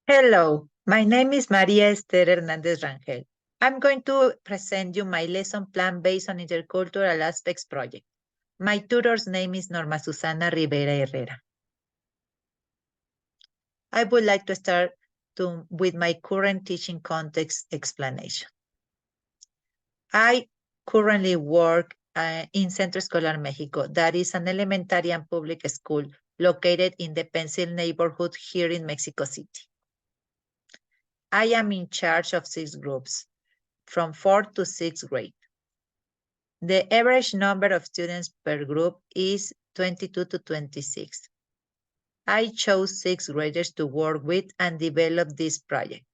Hello, my name is Maria Esther Hernandez Rangel. I'm going to present you my lesson plan based on Intercultural Aspects project. My tutor's name is Norma Susana Rivera Herrera. I would like to start with my current teaching context explanation. I currently work in Centro Escolar Mexico, that is an elementary and public school located in the Pencil neighborhood here in Mexico City. I am in charge of 6 groups, from 4th to 6th grade. The average number of students per group is 22 to 26. I chose 6th graders to work with and develop this project.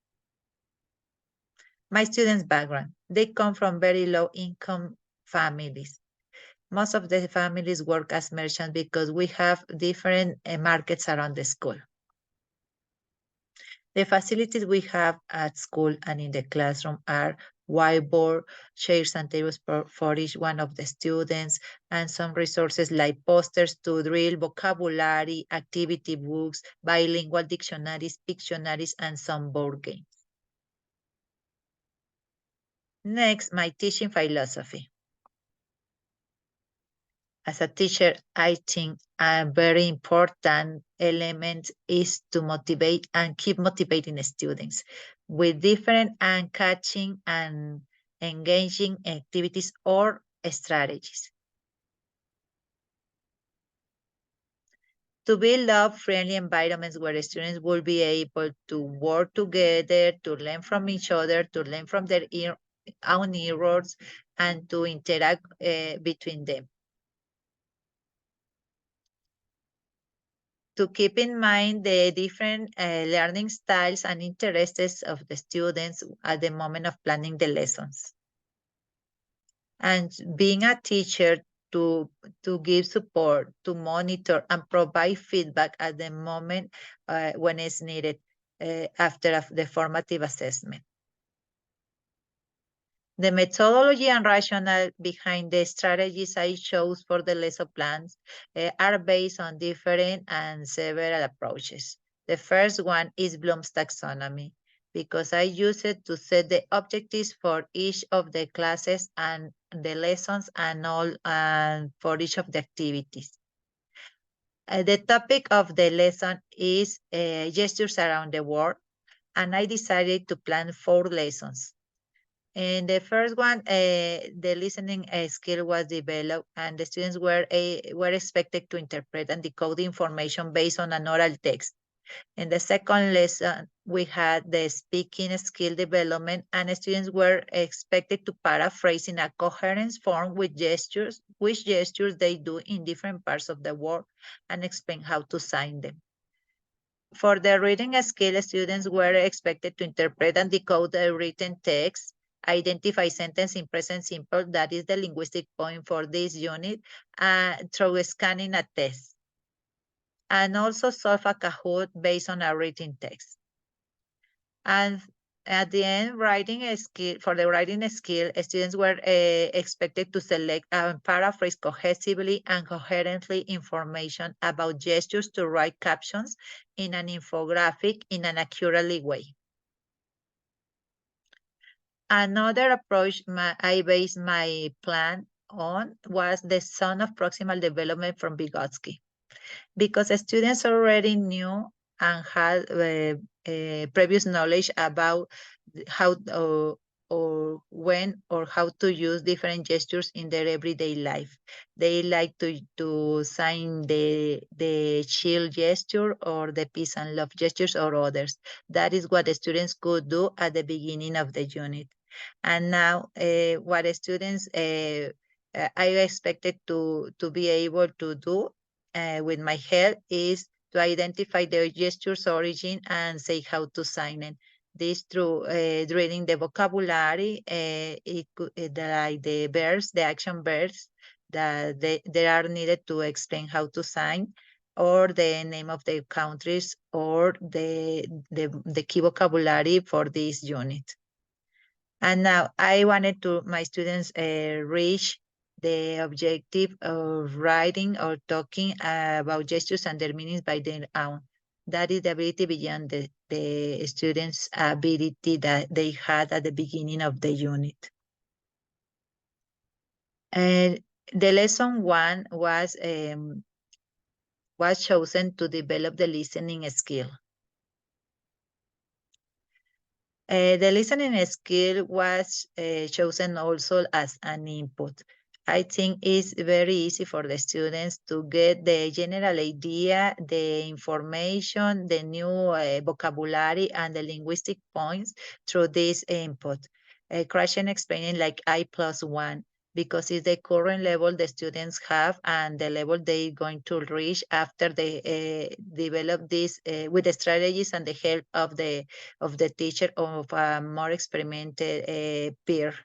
My students' background, they come from very low income families. Most of the families work as merchants because we have different markets around the school. The facilities we have at school and in the classroom are whiteboard, chairs and tables for each one of the students, and some resources like posters to drill vocabulary, activity books, bilingual dictionaries, Pictionaries, and some board games. Next, my teaching philosophy. As a teacher, I think a very important element is to motivate and keep motivating students with different and catching and engaging activities or strategies. To build love-friendly environments where students will be able to work together, to learn from each other, to learn from their own errors, and to interact between them. To keep in mind the different learning styles and interests of the students at the moment of planning the lessons. And being a teacher to give support, to monitor and provide feedback at the moment when it's needed after the formative assessment. The methodology and rationale behind the strategies I chose for the lesson plans are based on different and several approaches. The first one is Bloom's taxonomy, because I use it to set the objectives for each of the classes and the lessons and all for each of the activities. The topic of the lesson is gestures around the world, and I decided to plan 4 lessons. In the first one, the listening skill was developed, and the students were expected to interpret and decode the information based on an oral text. In the second lesson, we had the speaking skill development, and the students were expected to paraphrase in a coherent form with gestures, which gestures they do in different parts of the world, and explain how to sign them. For the reading skill, students were expected to interpret and decode the written text, identify sentence in present simple, that is the linguistic point for this unit, through scanning a test. And also solve a Kahoot based on a written text. And at the end, for the writing skill, students were expected to select and paraphrase cohesively and coherently information about gestures to write captions in an infographic in an accurately way. Another approach I based my plan on was the zone of proximal development from Vygotsky, because students already knew and had previous knowledge about how or when or how to use different gestures in their everyday life. They like to sign the chill gesture or the peace and love gestures or others. That is what the students could do at the beginning of the unit. And now what the students I expected to be able to do with my help is to identify the gesture's origin and say how to sign it. This through reading the vocabulary, like the verbs, the action verbs that they are needed to explain how to sign, or the name of the countries, or the key vocabulary for this unit. And now I wanted my students reach the objective of writing or talking about gestures and their meanings by their own. That is the ability beyond the students' ability that they had at the beginning of the unit. And the lesson one was chosen to develop the listening skill. The listening skill was chosen also as an input. I think it's very easy for the students to get the general idea, the information, the new vocabulary, and the linguistic points through this input. Question explaining like I+1, because it's the current level the students have and the level they're going to reach after they develop this with the strategies and the help of the teacher of a more experimented peer.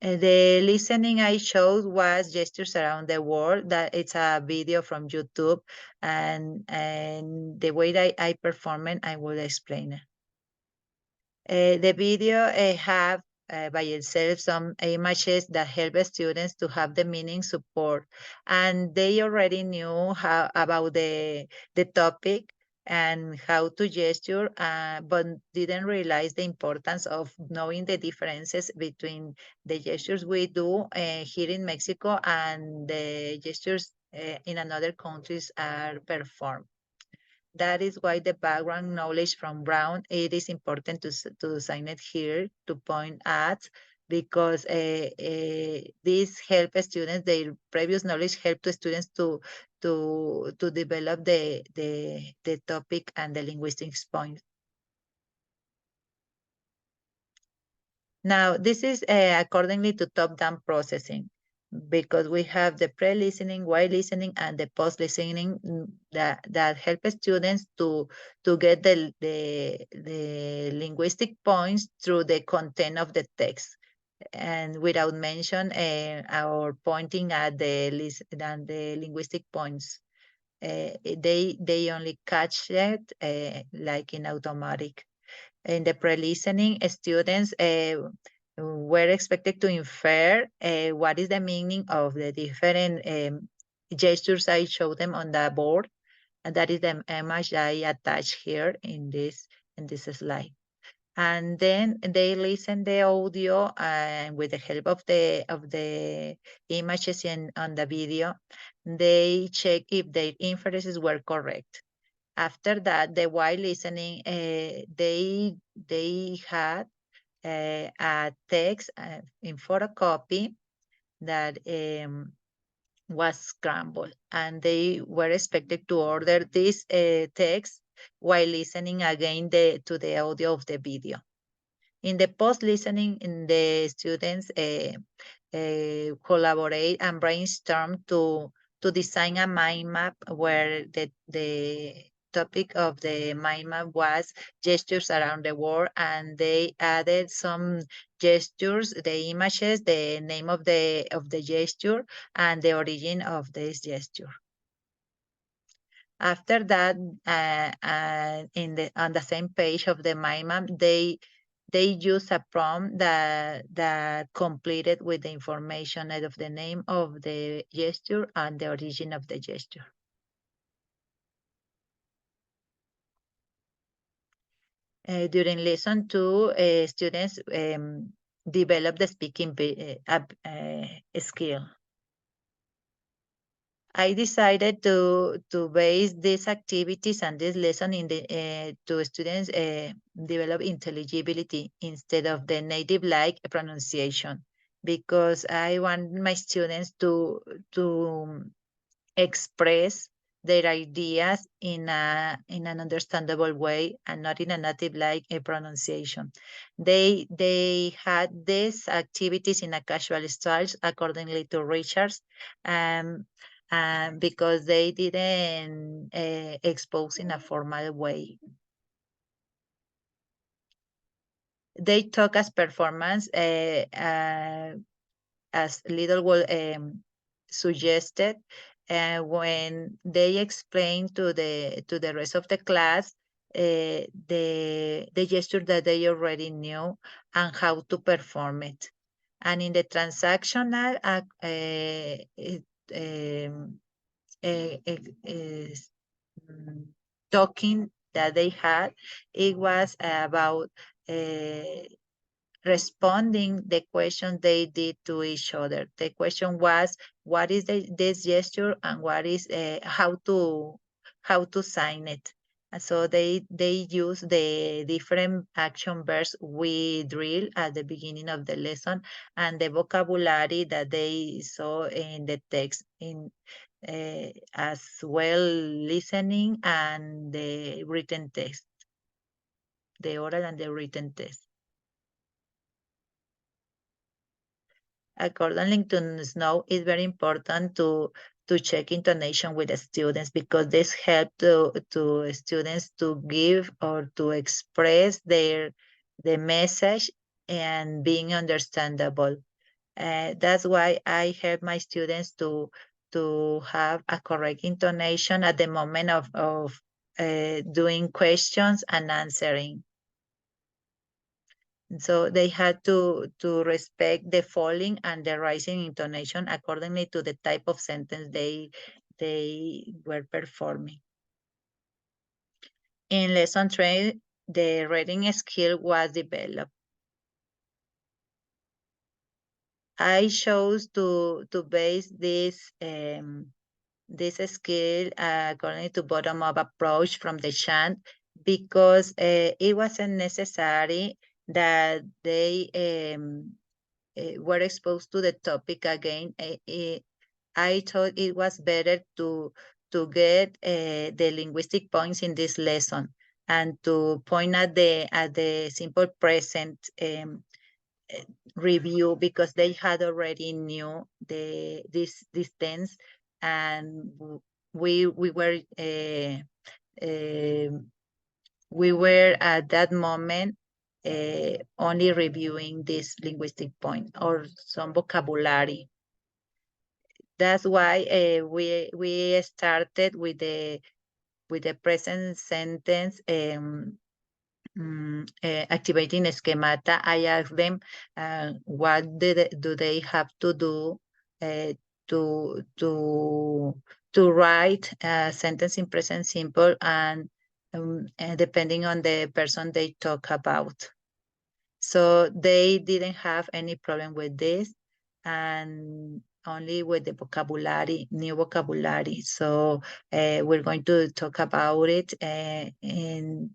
The listening I showed was Gestures Around the World. That it's a video from YouTube, and the way that I perform it, I will explain it. The video have by itself some images that help students to have the meaning support, and they already knew how about the topic and how to gesture, but didn't realize the importance of knowing the differences between the gestures we do here in Mexico and the gestures in another countries are performed. That is why the background knowledge from Brown, it is important to sign it here to point at, because this help students, their previous knowledge help the students to develop the topic and the linguistics point. Now, this is accordingly to top-down processing, because we have the pre-listening, while listening, and the post-listening that help students to get the linguistic points through the content of the text, and without mention or pointing at the linguistic points. They only catch it like in automatic. In the pre-listening, students were expected to infer what is the meaning of the different gestures I showed them on the board, and that is the image I attached here in this slide. And then they listen the audio, and with the help of the images on the video, they check if their inferences were correct. After that, the while listening, they had a text in photocopy that was scrambled, and they were expected to order this text while listening again to the audio of the video. In the post listening, the students collaborate and brainstorm to design a mind map where the topic of the mind map was gestures around the world, and they added some gestures, the images, the name of the gesture, and the origin of this gesture. After that, on the same page of the mind map, they use a prompt that completed with the information of the name of the gesture and the origin of the gesture. During lesson 2, students develop the speaking skill. I decided to base these activities and this lesson in the to students develop intelligibility instead of the native like pronunciation, because I want my students to express their ideas in an understandable way and not in a native like a pronunciation. They had these activities in a casual style accordingly to Richards, um, because they didn't expose in a formal way. They talk as performance, as Little will suggested, when they explain to the rest of the class the gesture that they already knew and how to perform it. And in the transactional, talking that they had. It was about responding the question they did to each other. The question was, what is this gesture and what is how to sign it. And so they use the different action verbs we drill at the beginning of the lesson and the vocabulary that they saw in the text in as well listening and the written text, the oral and the written text. According to Snow, it's very important to check intonation with the students because this help to students to give or to express the message and being understandable. That's why I help my students to have a correct intonation at the moment of doing questions and answering. So they had to respect the falling and the rising intonation accordingly to the type of sentence they were performing. In lesson 3, the reading skill was developed. I chose to base this skill according to bottom-up approach from the chant because it wasn't necessary that they were exposed to the topic again. I thought it was better to get the linguistic points in this lesson and to point at the simple present review because they had already knew this tense and we were at that moment only reviewing this linguistic point or some vocabulary. That's why we started with the present sentence activating schemata. I asked them what do they have to do uh, to write a sentence in present simple and depending on the person they talk about. So they didn't have any problem with this and only with the vocabulary, new vocabulary. So we're going to talk about it in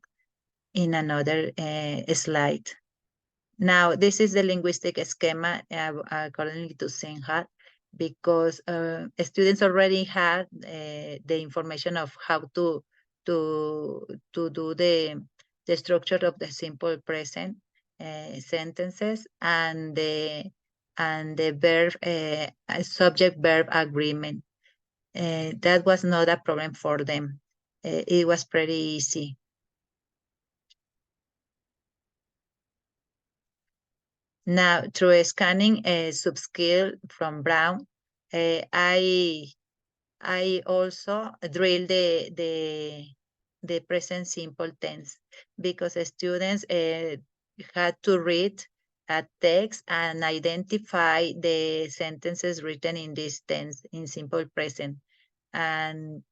another slide. Now, this is the linguistic schema according to Senhat, because students already had the information of how to do the structure of the simple present sentences and the verb subject verb agreement. That was not a problem for them. It was pretty easy. Now, through scanning a subskill from Brown, I also drill the present simple tense because the students had to read a text and identify the sentences written in this tense in simple present, and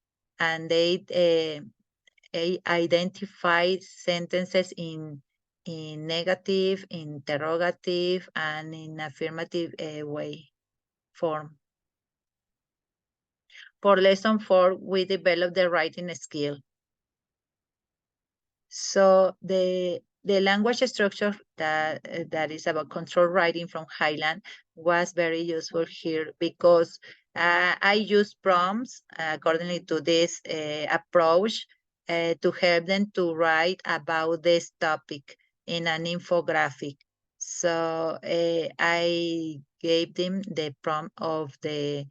they identify sentences in negative, interrogative, and in affirmative way form. For lesson 4, we developed the writing skill. So the language structure that is about control writing from Highland was very useful here because I use prompts accordingly to this approach to help them to write about this topic in an infographic. So I gave them the prompt of the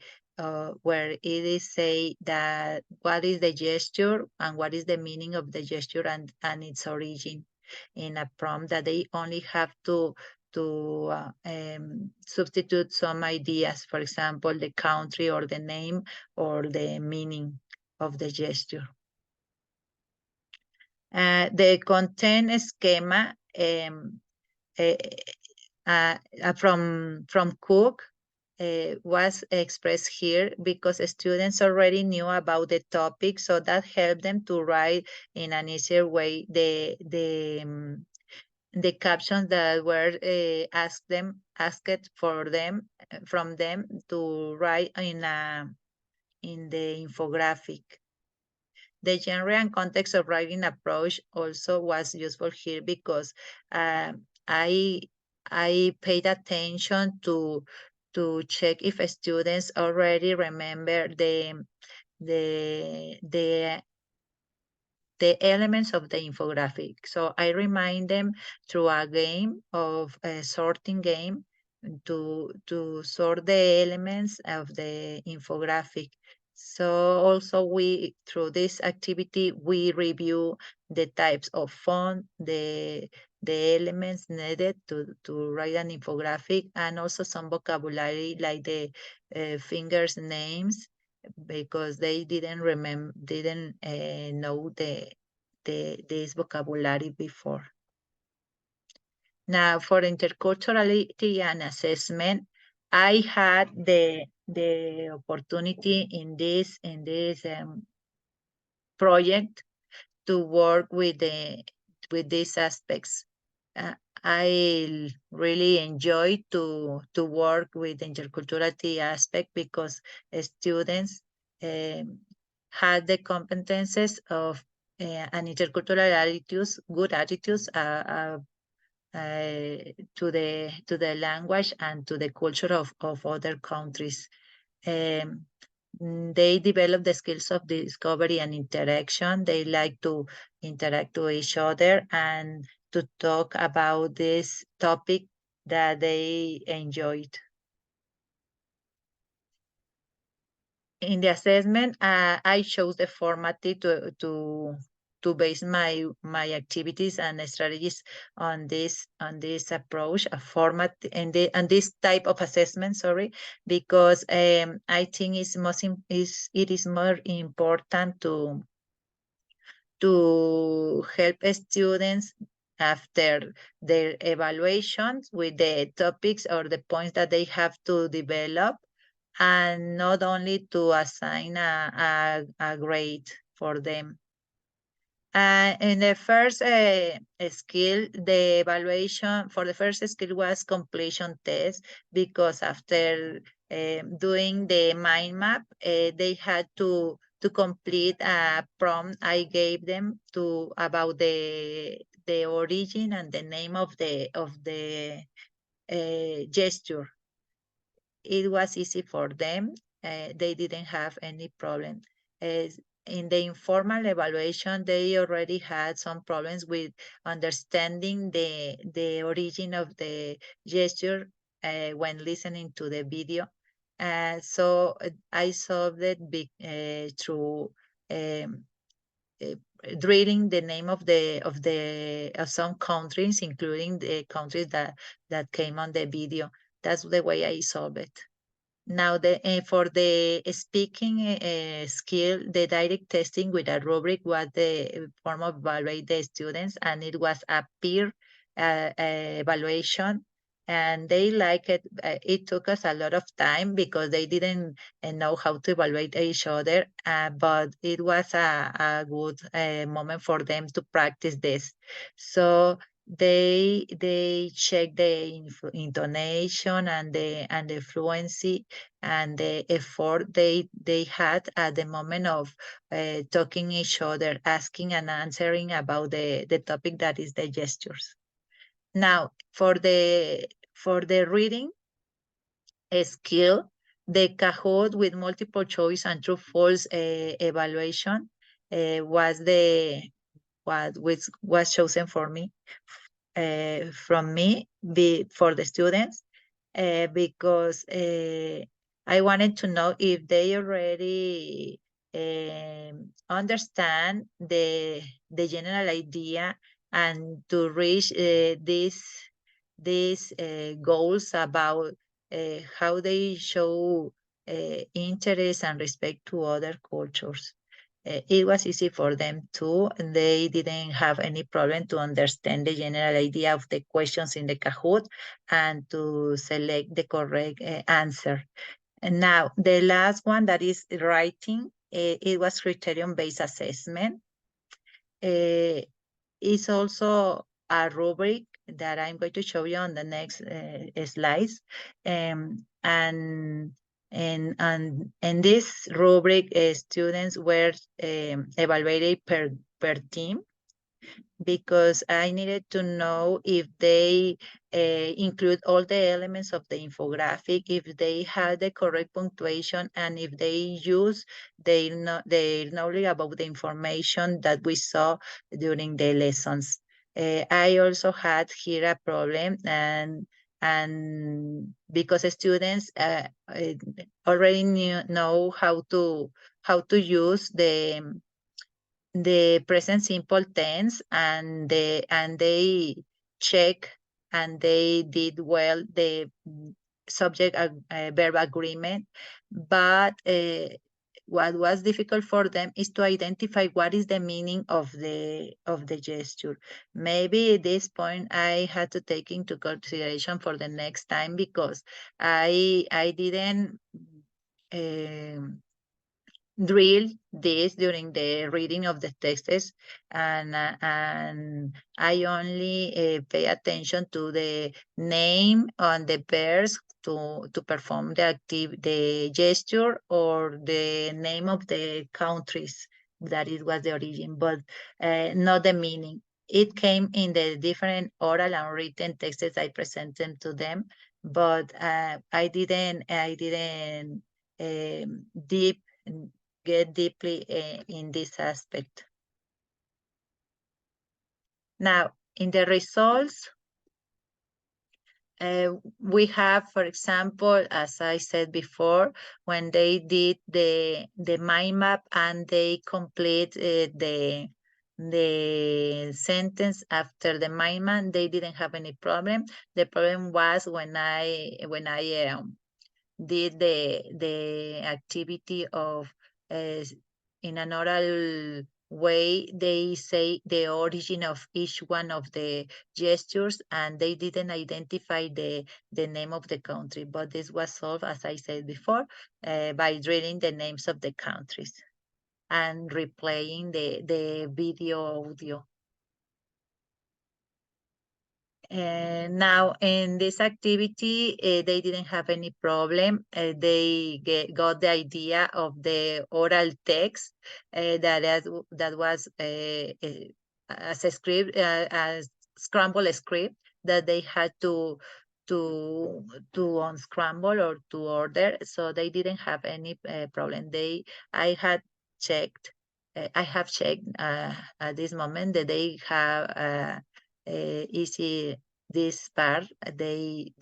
where it is say that what is the gesture and what is the meaning of the gesture and its origin in a prompt that they only have to substitute some ideas, for example, the country or the name or the meaning of the gesture. The content schema from Cook was expressed here because students already knew about the topic, so that helped them to write in an easier way the captions that were asked for them from them to write in the infographic. The genre and context of writing approach also was useful here because I I paid attention to check if students already remember the the elements of the infographic. So I remind them through a game of a sorting game to sort the elements of the infographic. So also we through this activity we review the types of font, the elements needed to write an infographic, and also some vocabulary like the fingers names because they didn't know this vocabulary before. Now, for interculturality and assessment, I had the opportunity in this project to work with these aspects. Uh, I really enjoy to work with interculturality aspect because students um, had the competences of and intercultural attitudes, good attitudes to the language and to the culture of other countries. Um, they develop the skills of discovery and interaction. They like to interact with each other and to talk about this topic that they enjoyed. In the assessment, I chose the format to base my activities and strategies on this approach, a format and this type of assessment. Sorry, because I think it is more important to help students after their evaluations with the topics or the points that they have to develop and not only to assign a grade for them. In the first skill, the evaluation for the first skill was completion test because after doing the mind map, they had to complete a prompt I gave them to about the origin and the name of the gesture. It was easy for them. They didn't have any problem. As in the informal evaluation, they already had some problems with understanding the origin of the gesture when listening to the video. So I solved it through um, uh, drilling the name of some countries, including the countries that came on the video. That's the way I solved it. Now, for the speaking skill, the direct testing with a rubric was the form of evaluate the students, and it was a peer evaluation, and they like it. It took us a lot of time because they didn't know how to evaluate each other, but it was a good moment for them to practice this. So they check the intonation and the fluency and the effort they had at the moment of talking each other, asking and answering about the topic that is the gestures. Now, for the reading skill, the Kahoot with multiple choice and true false evaluation was the what which was chosen for me from me for the students because I wanted to know if they already understand the general idea and to reach these goals about how they show interest and respect to other cultures. it was easy for them too. They didn't have any problem to understand the general idea of the questions in the Kahoot and to select the correct answer. And now the last one, that is writing, it was criterion-based assessment. It's also a rubric that I'm going to show you on the next slides. And this rubric, students were evaluated per team, because I needed to know if they include all the elements of the infographic, if they had the correct punctuation, and if they use their knowledge about the information that we saw during the lessons. I also had here a problem, and because students already know how to use the present simple tense, and they check, and they did well the subject verb agreement. But what was difficult for them is to identify what is the meaning of the gesture. Maybe at this point I had to take into consideration for the next time, because I didn't um drill this during the reading of the texts, and I only pay attention to the name on the pairs to perform the gesture, or the name of the countries that it was the origin, but not the meaning. It came in the different oral and written texts I presented to them, but I didn't deep get deeply in this aspect. Now, in the results, we have, for example, as I said before, when they did the mind map and they complete the sentence after the mind map, they didn't have any problem. The problem was when I did the activity of in an oral way. They say the origin of each one of the gestures, and they didn't identify the name of the country, but this was solved, as I said before, by drilling the names of the countries and replaying the video audio. Now, in this activity, they didn't have any problem. They got the idea of the oral text that was as a script, as scramble script, that they had to unscramble or to order. So they didn't have any problem. I had checked. I have checked at this moment that they have easy this part. They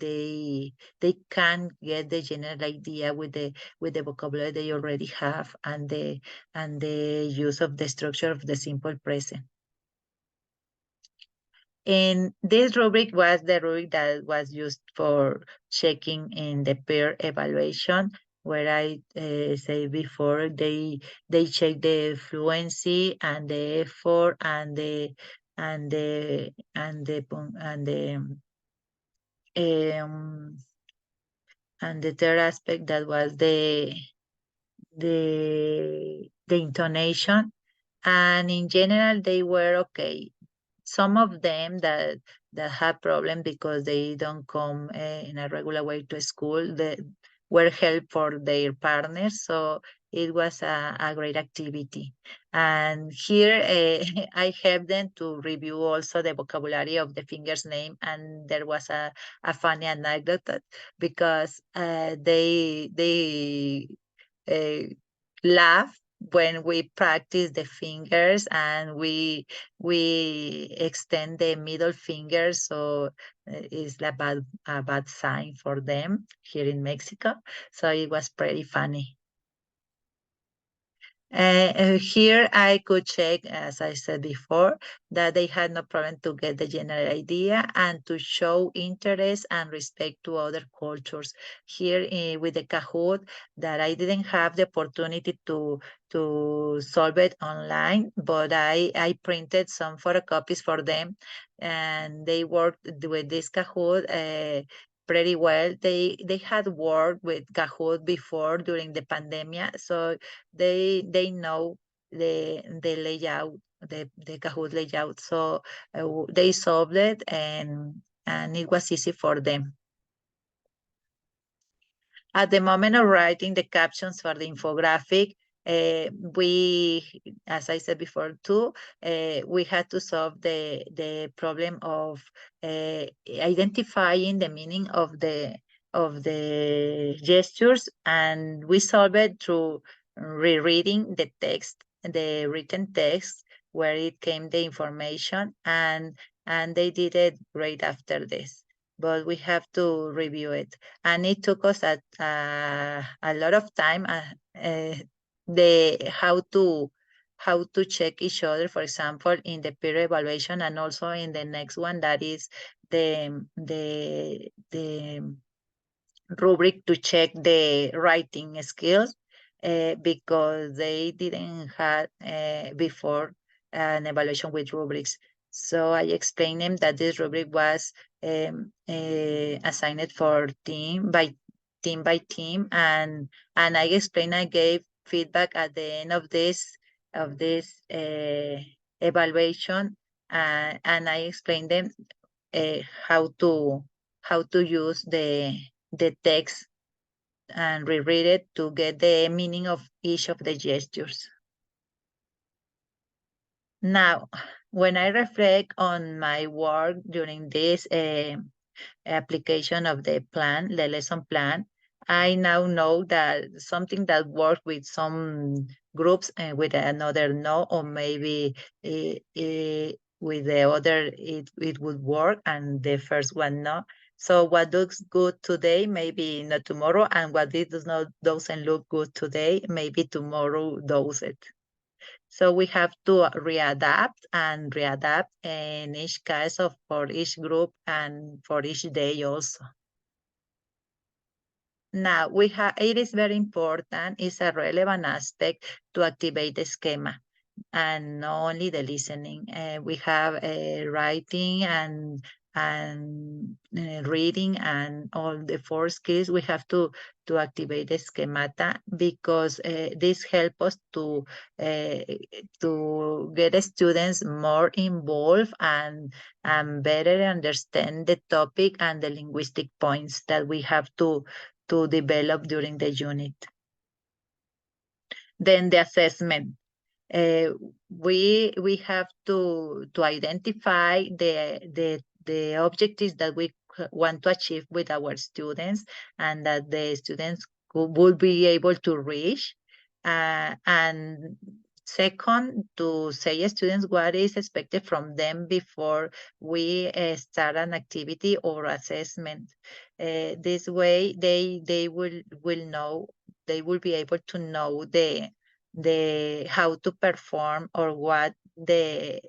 can get the general idea with the vocabulary they already have, and the use of the structure of the simple present. And this rubric was the rubric that was used for checking in the peer evaluation, where I say before, they check the fluency and the effort um, and the third aspect, that was the intonation. And in general, they were okay. Some of them that had problem because they don't come in a regular way to school, that were help for their partners. So it was a great activity. And here I helped them to review also the vocabulary of the finger's name. And there was a funny anecdote because they uh, laugh when we practice the fingers, and we extend the middle finger, so it's a bad sign for them here in Mexico. So it was pretty funny. Here I could check, as I said before, that they had no problem to get the general idea and to show interest and respect to other cultures. Here with the Kahoot, that I didn't have the opportunity to solve it online, but I printed some photocopies for them, and they worked with this Kahoot. Pretty well. They had worked with Kahoot before during the pandemic, so they know the layout, the Kahoot layout. So they solved it, and it was easy for them. At the moment of writing the captions for the infographic, we, as I said before too, we had to solve the problem of identifying the meaning of the gestures, and we solved it through rereading the text, the written text where it came the information, and they did it great after this. But we have to review it, and it took us a lot of time. The how to check each other, for example, in the peer evaluation, and also in the next one, that is the rubric to check the writing skills, because they didn't have before an evaluation with rubrics. So I explained them that this rubric was assigned for team by team, and I explained, I gave feedback at the end of this evaluation, and I explained them uh, how to how to use the text and reread it to get the meaning of each of the gestures. Now, when I reflect on my work during this application of the plan, the lesson plan, I now know that something that works with some groups and with another no, or maybe with the other it would work, and the first one no. So what looks good today, maybe not tomorrow, and what it doesn't look good today, maybe tomorrow does it. So we have to readapt in each case of for each group and for each day also. Now we have, it is very important, it's a relevant aspect to activate the schema, and not only the listening. We have writing and reading, and all the four skills. We have to activate the schemata, because this helps us uh, to get the students more involved, and better understand the topic and the linguistic points that we have to develop during the unit. Then the assessment. Uh, we have to identify the objectives that we want to achieve with our students, and that the students will be able to reach. And second, to say students what is expected from them before we start an activity or assessment. This way, they will know, they will be able to know the how to perform, or what the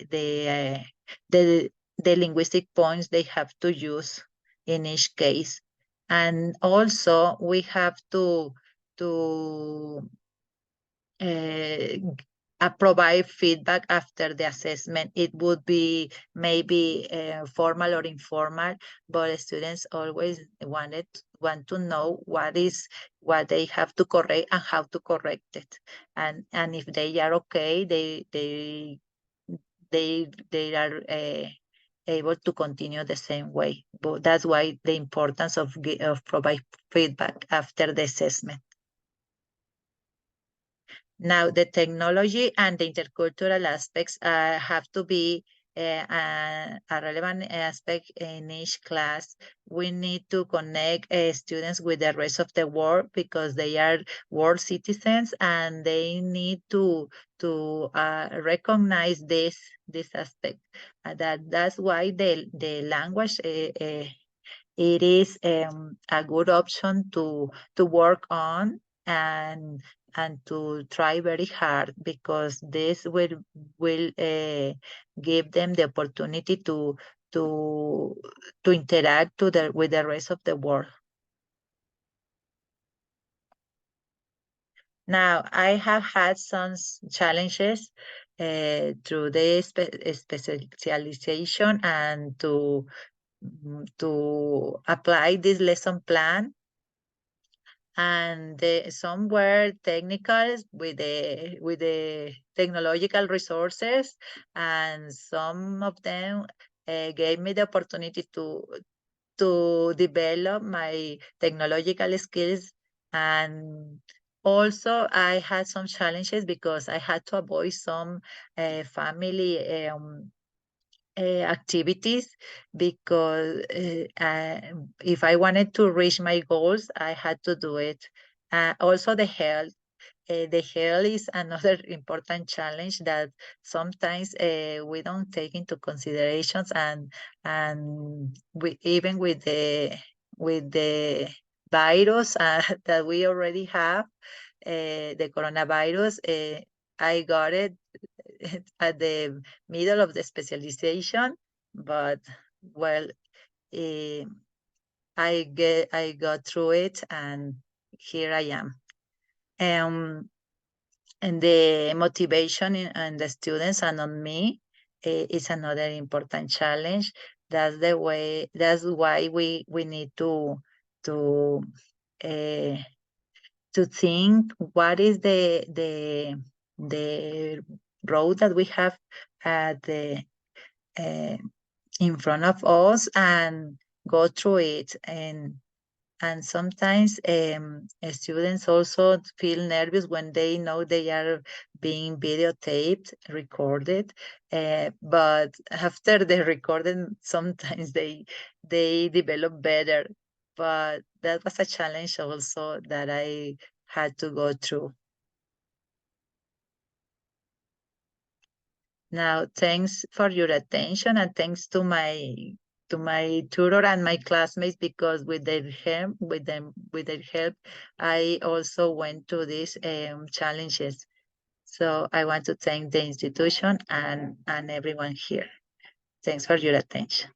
the linguistic points they have to use in each case. And also we have to provide feedback after the assessment. It would be maybe formal or informal, but students always want to know what they have to correct and how to correct it. And if they are okay, they are able to continue the same way. But that's why the importance of provide feedback after the assessment. Now, the technology and the intercultural aspects have to be a relevant aspect in each class. We need to connect students with the rest of the world, because they are world citizens, and they need to recognize this aspect. That's why the language it is a good option to work on, and and to try very hard, because this will give them the opportunity to to interact with the rest of the world. Now, I have had some challenges through the specialization and to apply this lesson plan. And some were technical with the technological resources, and some of them gave me the opportunity to develop my technological skills. And also I had some challenges because I had to avoid some family activities, because if I wanted to reach my goals, I had to do it. Also the health. The health is another important challenge that sometimes we don't take into considerations, and even with the virus that we already have, the coronavirus. I got it at the middle of the specialization, but well, eh, I got through it, and here I am. Um, and the motivation on the students and on me is another important challenge. That's the way. That's why we need to uh, to think what is the road that we have at the uh, in front of us, and go through it. And sometimes students also feel nervous when they know they are being videotaped, recorded. But after the recording, sometimes they develop better. But that was a challenge also that I had to go through. Now, thanks for your attention, and thanks to my tutor and my classmates, because with their help, I also went to these challenges. So I want to thank the institution and everyone here. Thanks for your attention.